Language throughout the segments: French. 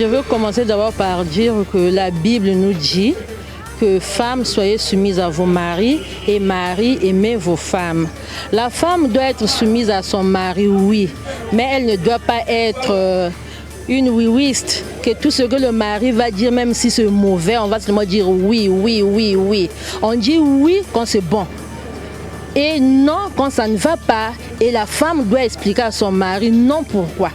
Je veux commencer d'abord par dire que la Bible nous dit que femmes, soyez soumises à vos maris et maris, aimez vos femmes. La femme doit être soumise à son mari, oui, mais elle ne doit pas être une oui-wiste, que tout ce que le mari va dire, même si c'est mauvais, on va seulement dire oui, oui, oui, oui. On dit oui quand c'est bon. Et non quand ça ne va pas. Et la femme doit expliquer à son mari non pourquoi.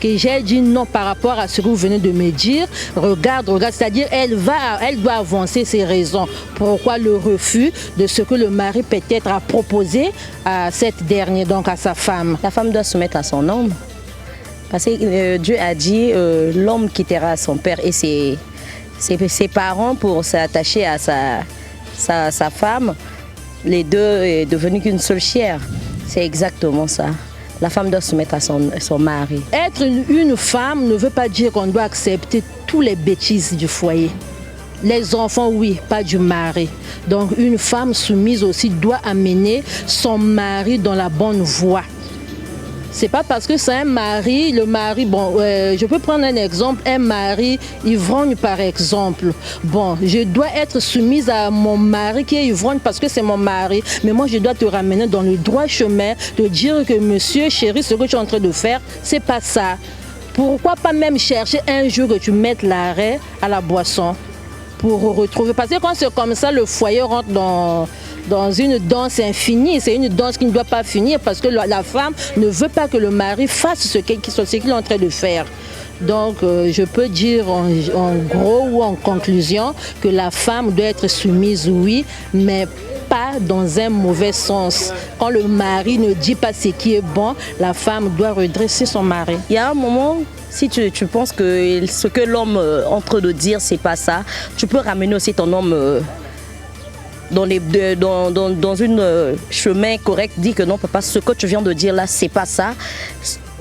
Que j'ai dit non par rapport à ce que vous venez de me dire, regarde, c'est-à-dire elle doit avancer ses raisons. Pourquoi le refus de ce que le mari peut-être a proposé à cette dernière, donc à sa femme. La femme doit se mettre à son homme, parce que Dieu a dit l'homme quittera son père et ses parents pour s'attacher à sa femme, les deux est devenus qu'une seule chair. C'est exactement ça. La femme doit se mettre à son mari. Être une femme ne veut pas dire qu'on doit accepter tous les bêtises du foyer. Les enfants, oui, pas du mari. Donc une femme soumise aussi doit amener son mari dans la bonne voie. C'est pas parce que c'est un mari, le mari, bon, je peux prendre un exemple, un mari ivrogne par exemple. Bon, je dois être soumise à mon mari qui est ivrogne parce que c'est mon mari, mais moi je dois te ramener dans le droit chemin, te dire que monsieur, chéri, ce que tu es en train de faire, c'est pas ça. Pourquoi pas même chercher un jour que tu mettes l'arrêt à la boisson pour retrouver, parce que quand c'est comme ça, le foyer rentre dans une danse infinie. C'est une danse qui ne doit pas finir parce que la femme ne veut pas que le mari fasse ce qu'il est en train de faire. Donc je peux dire en gros ou en conclusion que la femme doit être soumise, oui, mais pas dans un mauvais sens. Quand le mari ne dit pas ce qui est bon, la femme doit redresser son mari. Il y a un moment, si tu penses que ce que l'homme est en train de dire, c'est pas ça, tu peux ramener aussi ton homme dans un chemin correct, dit que non, papa, ce que tu viens de dire là, c'est pas ça.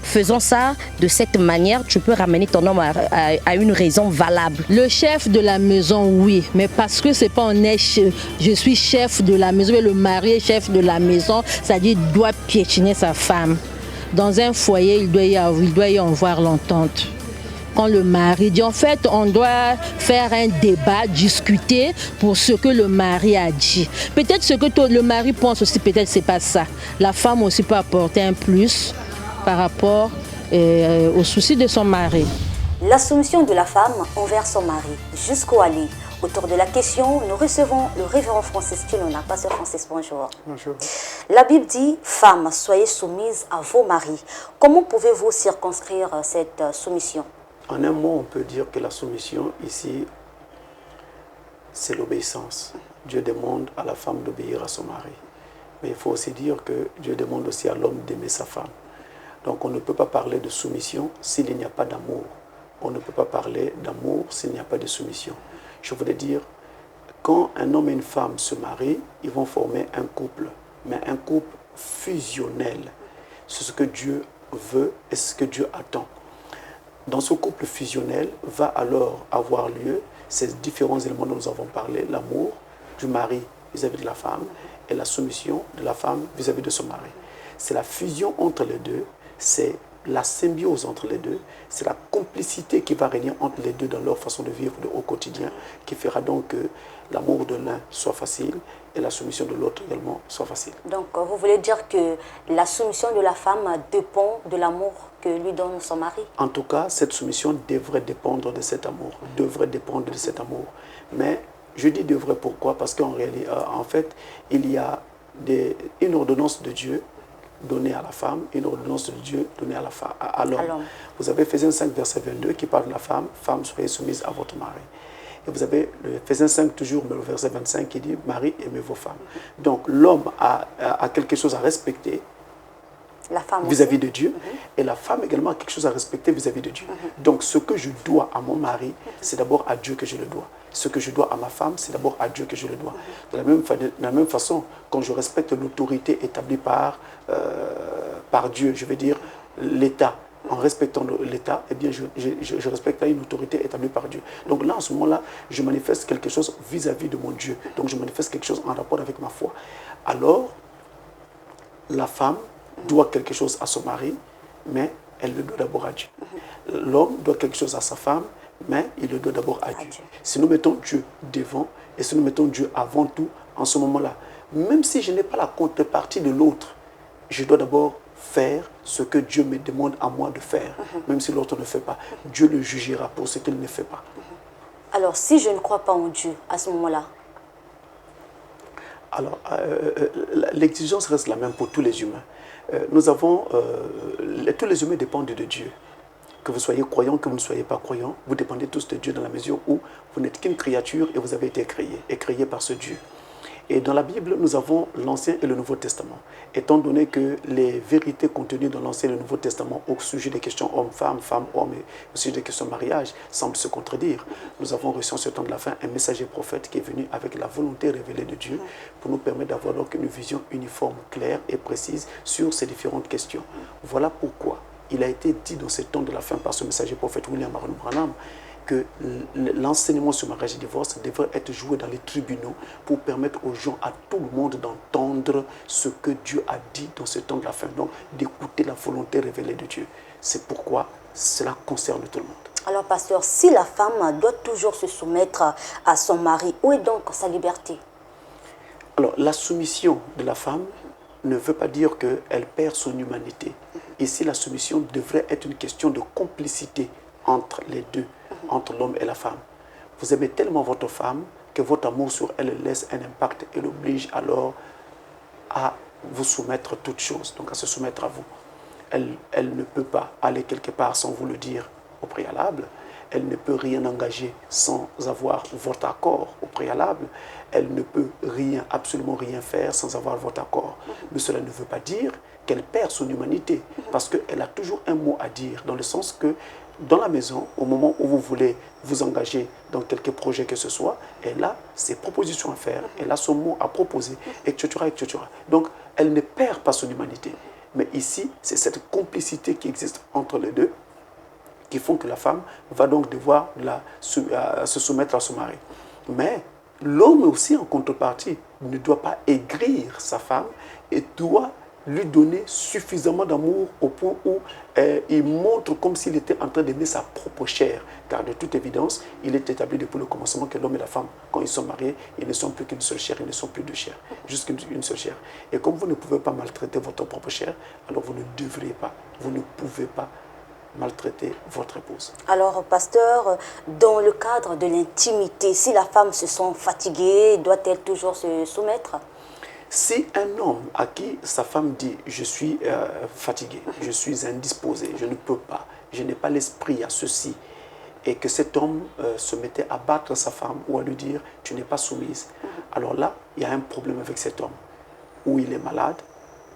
Faisons ça de cette manière, tu peux ramener ton homme à une raison valable. Le chef de la maison, oui, mais parce que c'est pas je suis chef de la maison, mais le mari est chef de la maison, c'est-à-dire qu'il doit piétiner sa femme. Dans un foyer, il doit y avoir l'entente. Quand le mari dit, en fait, on doit faire un débat, discuter pour ce que le mari a dit. Peut-être ce que le mari pense aussi, peut-être c'est pas ça. La femme aussi peut apporter un plus par rapport aux soucis de son mari. La soumission de la femme envers son mari, jusqu'où aller? Autour de la question, nous recevons le révérend Francis Kilona. Pasteur Francis, bonjour. Bonjour. La Bible dit, femmes, soyez soumises à vos maris. Comment pouvez-vous circonscrire cette soumission? En un mot, on peut dire que la soumission ici, c'est l'obéissance. Dieu demande à la femme d'obéir à son mari. Mais il faut aussi dire que Dieu demande aussi à l'homme d'aimer sa femme. Donc on ne peut pas parler de soumission s'il n'y a pas d'amour. On ne peut pas parler d'amour s'il n'y a pas de soumission. Je voudrais dire, quand un homme et une femme se marient, ils vont former un couple, mais un couple fusionnel. C'est ce que Dieu veut et ce que Dieu attend. Dans ce couple fusionnel va alors avoir lieu ces différents éléments dont nous avons parlé, l'amour du mari vis-à-vis de la femme et la soumission de la femme vis-à-vis de son mari. C'est la fusion entre les deux, c'est la symbiose entre les deux, c'est la complicité qui va régner entre les deux dans leur façon de vivre au quotidien qui fera donc que l'amour de l'un soit facile et la soumission de l'autre également soit facile. Donc vous voulez dire que la soumission de la femme dépend de l'amour que lui donne son mari? En tout cas, cette soumission devrait dépendre de cet amour, Mais je dis devrait pourquoi? Parce qu'en réalité, en fait, il y a une ordonnance de Dieu donnée à la femme, une ordonnance de Dieu donnée à l'homme. Vous avez Ephésiens 5, verset 22 qui parle de la femme, femme, soyez soumise à votre mari. Et vous avez le Ephésiens 5 toujours, mais le verset 25 qui dit, mari, aimez vos femmes. Donc l'homme a quelque chose à respecter vis-à-vis de Dieu, et la femme également a quelque chose à respecter vis-à-vis de Dieu. Donc ce que je dois à mon mari, c'est d'abord à Dieu que je le dois. Ce que je dois à ma femme, c'est d'abord à Dieu que je le dois. De la même façon, quand je respecte l'autorité établie par Dieu, je veux dire l'État, en respectant l'État, eh bien je respecte une autorité établie par Dieu. Donc là, en ce moment-là, je manifeste quelque chose vis-à-vis de mon Dieu. Donc je manifeste quelque chose en rapport avec ma foi. Alors, la femme doit quelque chose à son mari, mais elle le doit d'abord à Dieu. L'homme doit quelque chose à sa femme, mais il le doit d'abord à Dieu. Si nous mettons Dieu devant et si nous mettons Dieu avant tout, en ce moment-là, même si je n'ai pas la contrepartie de l'autre, je dois d'abord faire ce que Dieu me demande à moi de faire, même si l'autre ne fait pas. Dieu le jugera pour ce qu'il ne fait pas. Alors, si je ne crois pas en Dieu, à ce moment-là? Alors, l'exigence reste la même pour tous les humains. Tous les humains dépendent de Dieu. Que vous soyez croyant, que vous ne soyez pas croyant, vous dépendez tous de Dieu dans la mesure où vous n'êtes qu'une créature et vous avez été créé par ce Dieu. Et dans la Bible, nous avons l'Ancien et le Nouveau Testament. Étant donné que les vérités contenues dans l'Ancien et le Nouveau Testament au sujet des questions homme-femme, femme-homme et au sujet des questions mariage semblent se contredire, nous avons reçu en ce temps de la fin un messager prophète qui est venu avec la volonté révélée de Dieu pour nous permettre d'avoir donc une vision uniforme, claire et précise sur ces différentes questions. Voilà pourquoi il a été dit dans ce temps de la fin par ce messager prophète William Marion Branham que l'enseignement sur mariage et divorce devrait être joué dans les tribunaux pour permettre aux gens, à tout le monde, d'entendre ce que Dieu a dit dans ce temps de la fin. Donc, d'écouter la volonté révélée de Dieu. C'est pourquoi cela concerne tout le monde. Alors, pasteur, si la femme doit toujours se soumettre à son mari, où est donc sa liberté? Alors, la soumission de la femme ne veut pas dire qu'elle perd son humanité. Ici, la soumission devrait être une question de complicité entre les deux, entre l'homme et la femme. Vous aimez tellement votre femme que votre amour sur elle laisse un impact et l'oblige alors à vous soumettre toutes choses, donc à se soumettre à vous. Elle ne peut pas aller quelque part sans vous le dire au préalable. Elle ne peut rien engager sans avoir votre accord au préalable. Elle ne peut absolument rien faire sans avoir votre accord. Mais cela ne veut pas dire qu'elle perd son humanité, parce qu'elle a toujours un mot à dire, dans le sens que dans la maison, au moment où vous voulez vous engager dans quelque projet que ce soit, elle a ses propositions à faire, elle a son mot à proposer, etc., etc. Donc, elle ne perd pas son humanité. Mais ici, c'est cette complicité qui existe entre les deux qui font que la femme va donc devoir se soumettre à son mari. Mais l'homme aussi, en contrepartie, ne doit pas aigrir sa femme et doit lui donner suffisamment d'amour au point où il montre comme s'il était en train d'aimer sa propre chair. Car de toute évidence, il est établi depuis le commencement que l'homme et la femme, quand ils sont mariés, ils ne sont plus qu'une seule chair, ils ne sont plus deux chairs, juste qu'une seule chair. Et comme vous ne pouvez pas maltraiter votre propre chair, alors vous ne devriez pas, vous ne pouvez pas maltraiter votre épouse. Alors, pasteur, dans le cadre de l'intimité, si la femme se sent fatiguée, doit-elle toujours se soumettre? Si un homme à qui sa femme dit « je suis fatigué, je suis indisposé, je ne peux pas, je n'ai pas l'esprit à ceci », et que cet homme se mettait à battre sa femme ou à lui dire « tu n'es pas soumise », alors là, il y a un problème avec cet homme. Ou il est malade,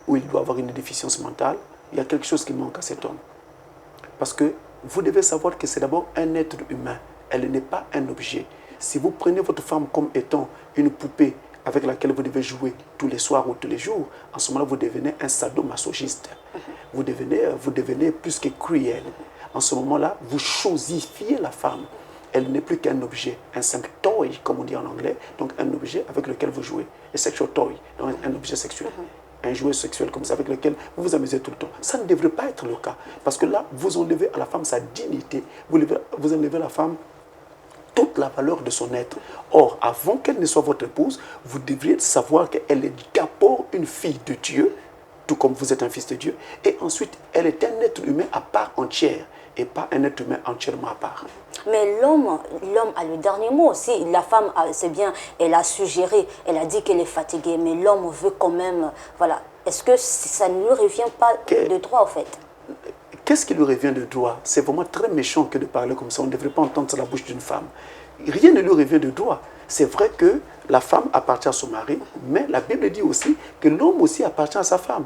ou il doit avoir une déficience mentale, il y a quelque chose qui manque à cet homme. Parce que vous devez savoir que c'est d'abord un être humain, elle n'est pas un objet. Si vous prenez votre femme comme étant une poupée avec laquelle vous devez jouer tous les soirs ou tous les jours, en ce moment-là, vous devenez un sadomasochiste. Vous devenez plus que cruel. En ce moment-là, vous chosifiez la femme. Elle n'est plus qu'un objet, un simple toy, comme on dit en anglais, donc un objet avec lequel vous jouez. Un sexual toy, donc un objet sexuel. Un jouet sexuel comme ça avec lequel vous vous amusez tout le temps. Ça ne devrait pas être le cas. Parce que là, vous enlevez à la femme sa dignité, vous enlevez à la femme toute la valeur de son être. Or, avant qu'elle ne soit votre épouse, vous devriez savoir qu'elle est d'abord une fille de Dieu, tout comme vous êtes un fils de Dieu, et ensuite, elle est un être humain à part entière, et pas un être humain entièrement à part. Mais l'homme a le dernier mot aussi. La femme, c'est bien, elle a suggéré, elle a dit qu'elle est fatiguée, mais l'homme veut quand même, voilà. Est-ce que ça ne lui revient pas de droit, en fait? Qu'est-ce qui lui revient de droit? C'est vraiment très méchant que de parler comme ça. On ne devrait pas entendre ça de la bouche d'une femme. Rien ne lui revient de droit. C'est vrai que la femme appartient à son mari, mais la Bible dit aussi que l'homme aussi appartient à sa femme.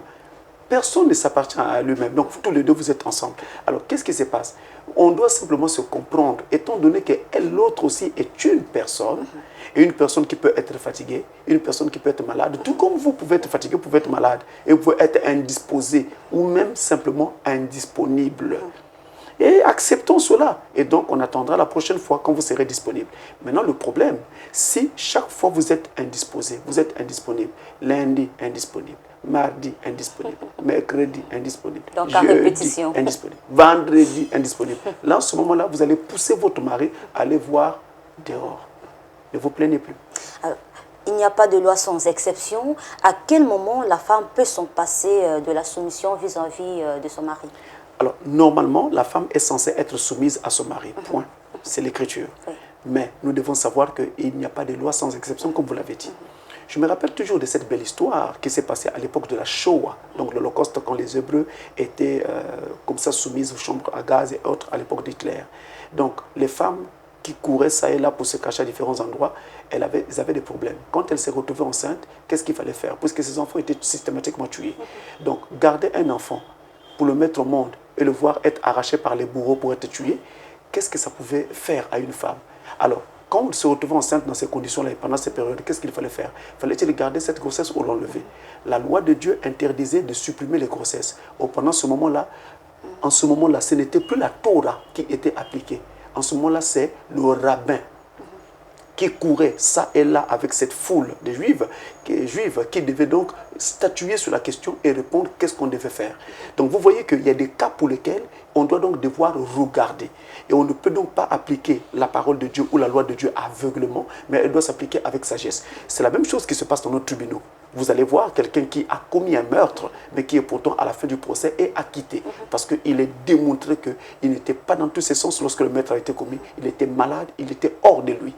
Personne ne s'appartient à lui-même. Donc, tous les deux, vous êtes ensemble. Alors, qu'est-ce qui se passe? On doit simplement se comprendre, étant donné que l'autre aussi est une personne, et une personne qui peut être fatiguée, une personne qui peut être malade. Tout comme vous pouvez être fatigué, vous pouvez être malade, et vous pouvez être indisposé, ou même simplement indisponible. Et acceptons cela. Et donc, on attendra la prochaine fois quand vous serez disponible. Maintenant, le problème, si chaque fois vous êtes indisposé, vous êtes indisponible, lundi, indisponible, mardi, indisponible, mercredi, indisponible, donc, à jeudi, répétition. indisponible, vendredi, indisponible. Là, en ce moment-là, vous allez pousser votre mari à aller voir dehors. Ne vous plaignez plus. Alors, il n'y a pas de loi sans exception. À quel moment la femme peut s'en passer de la soumission vis-à-vis de son mari? Alors, normalement, la femme est censée être soumise à son mari. Point. C'est l'écriture. Oui. Mais nous devons savoir qu'il n'y a pas de loi sans exception, comme vous l'avez dit. Je me rappelle toujours de cette belle histoire qui s'est passée à l'époque de la Shoah, donc l'Holocauste, quand les Hébreux étaient comme ça soumises aux chambres à gaz et autres à l'époque d'Hitler. Donc, les femmes qui couraient ça et là pour se cacher à différents endroits, elles avaient des problèmes. Quand elles se retrouvaient enceintes, qu'est-ce qu'il fallait faire? Puisque ces enfants étaient systématiquement tués. Donc, garder un enfant pour le mettre au monde et le voir être arraché par les bourreaux pour être tué, qu'est-ce que ça pouvait faire à une femme? Alors, quand on se retrouvait enceinte dans ces conditions-là et pendant ces périodes, qu'est-ce qu'il fallait faire? Fallait-il garder cette grossesse ou l'enlever? La loi de Dieu interdisait de supprimer les grossesses. Pendant ce moment-là, en ce moment-là, ce n'était plus la Torah qui était appliquée. En ce moment-là, c'est le rabbin qui courait ça et là avec cette foule de juifs qui devaient donc statuer sur la question et répondre qu'est-ce qu'on devait faire. Donc vous voyez qu'il y a des cas pour lesquels on doit donc devoir regarder. Et on ne peut donc pas appliquer la parole de Dieu ou la loi de Dieu aveuglement, mais elle doit s'appliquer avec sagesse. C'est la même chose qui se passe dans nos tribunaux. Vous allez voir quelqu'un qui a commis un meurtre, mais qui est pourtant à la fin du procès est acquitté. Parce qu'il est démontré qu'il n'était pas dans tous ses sens lorsque le meurtre a été commis. Il était malade, il était hors de lui.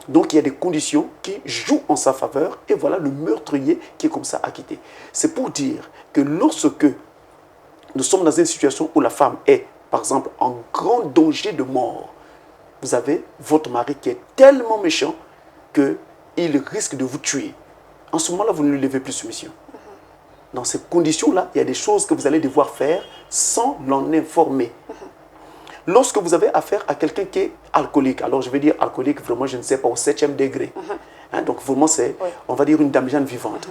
Donc il y a des conditions qui jouent en sa faveur et voilà le meurtrier qui est comme ça acquitté. C'est pour dire que lorsque nous sommes dans une situation où la femme est, par exemple, en grand danger de mort, vous avez votre mari qui est tellement méchant qu'il risque de vous tuer. En ce moment-là, vous ne lui levez plus soumission. Dans ces conditions-là, il y a des choses que vous allez devoir faire sans l'en informer. Lorsque vous avez affaire à quelqu'un qui est alcoolique, alors je vais dire alcoolique, vraiment, je ne sais pas, au 7e degré. Donc vraiment, c'est, on va dire, une dame Jeanne vivante.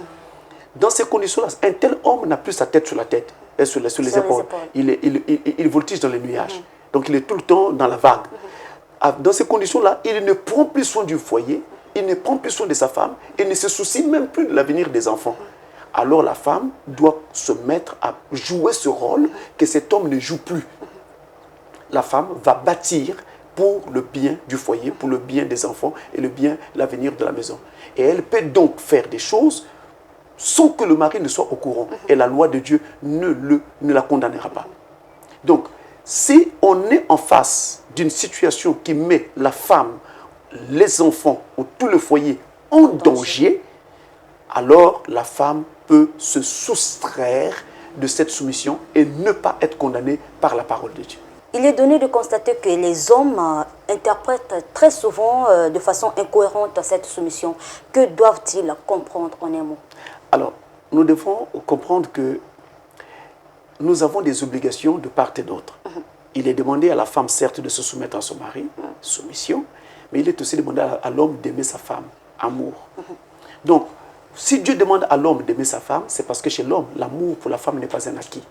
Dans ces conditions-là, un tel homme n'a plus sa tête sur la tête et sur les épaules. Il voltige dans les nuages. Donc il est tout le temps dans la vague. Dans ces conditions-là, il ne prend plus soin du foyer, il ne prend plus soin de sa femme, il ne se soucie même plus de l'avenir des enfants. Alors la femme doit se mettre à jouer ce rôle que cet homme ne joue plus. La femme va bâtir pour le bien du foyer, pour le bien des enfants et le bien, l'avenir de la maison. Et elle peut donc faire des choses sans que le mari ne soit au courant. Et la loi de Dieu ne la condamnera pas. Donc, si on est en face d'une situation qui met la femme, les enfants ou tout le foyer en danger, alors la femme peut se soustraire de cette soumission et ne pas être condamnée par la parole de Dieu. Il est donné de constater que les hommes interprètent très souvent de façon incohérente cette soumission. Que doivent-ils comprendre en un mot? Alors, nous devons comprendre que nous avons des obligations de part et d'autre. Il est demandé à la femme, certes, de se soumettre à son mari, soumission, mais il est aussi demandé à l'homme d'aimer sa femme, amour. Donc, si Dieu demande à l'homme d'aimer sa femme, c'est parce que chez l'homme, l'amour pour la femme n'est pas un acquis.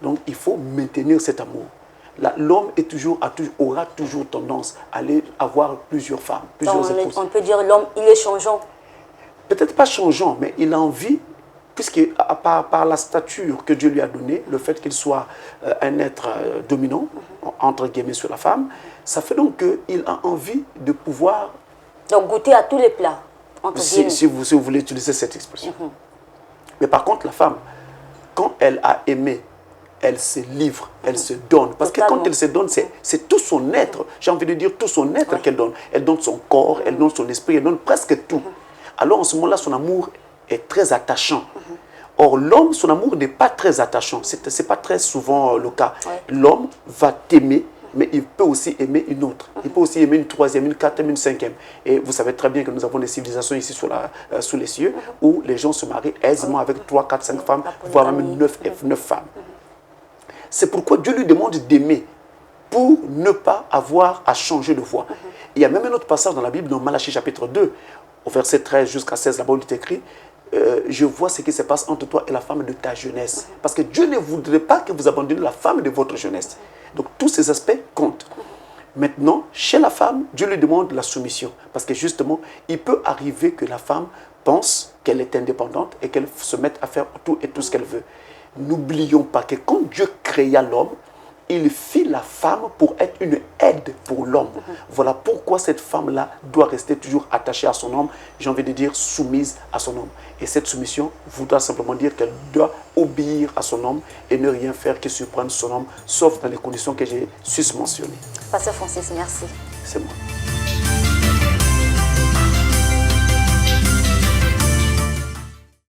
Donc, il faut maintenir cet amour. L'homme aura toujours tendance à aller avoir plusieurs femmes, plusieurs épouses. On peut dire l'homme, il est changeant. Peut-être pas changeant, mais il a envie, puisque par la stature que Dieu lui a donnée, le fait qu'il soit un être dominant, entre guillemets, sur la femme, ça fait donc qu'il a envie de pouvoir... Donc goûter à tous les plats, entre guillemets. Si vous voulez utiliser cette expression. Mais par contre, la femme, quand elle a aimé, elle se livre, elle se donne. Parce que quand elle se donne, c'est tout son être. J'ai envie de dire tout son être qu'elle donne. Elle donne son corps, elle donne son esprit, elle donne presque tout. Alors en ce moment-là, son amour est très attachant. Or, l'homme, son amour n'est pas très attachant. Ce n'est pas très souvent le cas. L'homme va t'aimer, mais il peut aussi aimer une autre. Il peut aussi aimer une troisième, une quatrième, une cinquième. Et vous savez très bien que nous avons des civilisations ici sous les cieux où les gens se marient aisément avec 3, 4, 5 femmes, voire même 9 femmes. C'est pourquoi Dieu lui demande d'aimer pour ne pas avoir à changer de voie. Il y a même un autre passage dans la Bible, dans Malachie chapitre 2, au verset 13 jusqu'à 16, là-bas, il est écrit je vois ce qui se passe entre toi et la femme de ta jeunesse. Parce que Dieu ne voudrait pas que vous abandonniez la femme de votre jeunesse. Donc tous ces aspects comptent. Maintenant, chez la femme, Dieu lui demande la soumission. Parce que justement, il peut arriver que la femme pense qu'elle est indépendante et qu'elle se mette à faire tout et tout ce qu'elle veut. N'oublions pas que quand Dieu créa l'homme, il fit la femme pour être une aide pour l'homme. Voilà pourquoi cette femme-là doit rester toujours attachée à son homme, j'ai envie de dire soumise à son homme. Et cette soumission voudra simplement dire qu'elle doit obéir à son homme et ne rien faire que surprendre son homme, sauf dans les conditions que j'ai susmentionnées. Pasteur Francis, merci. C'est moi.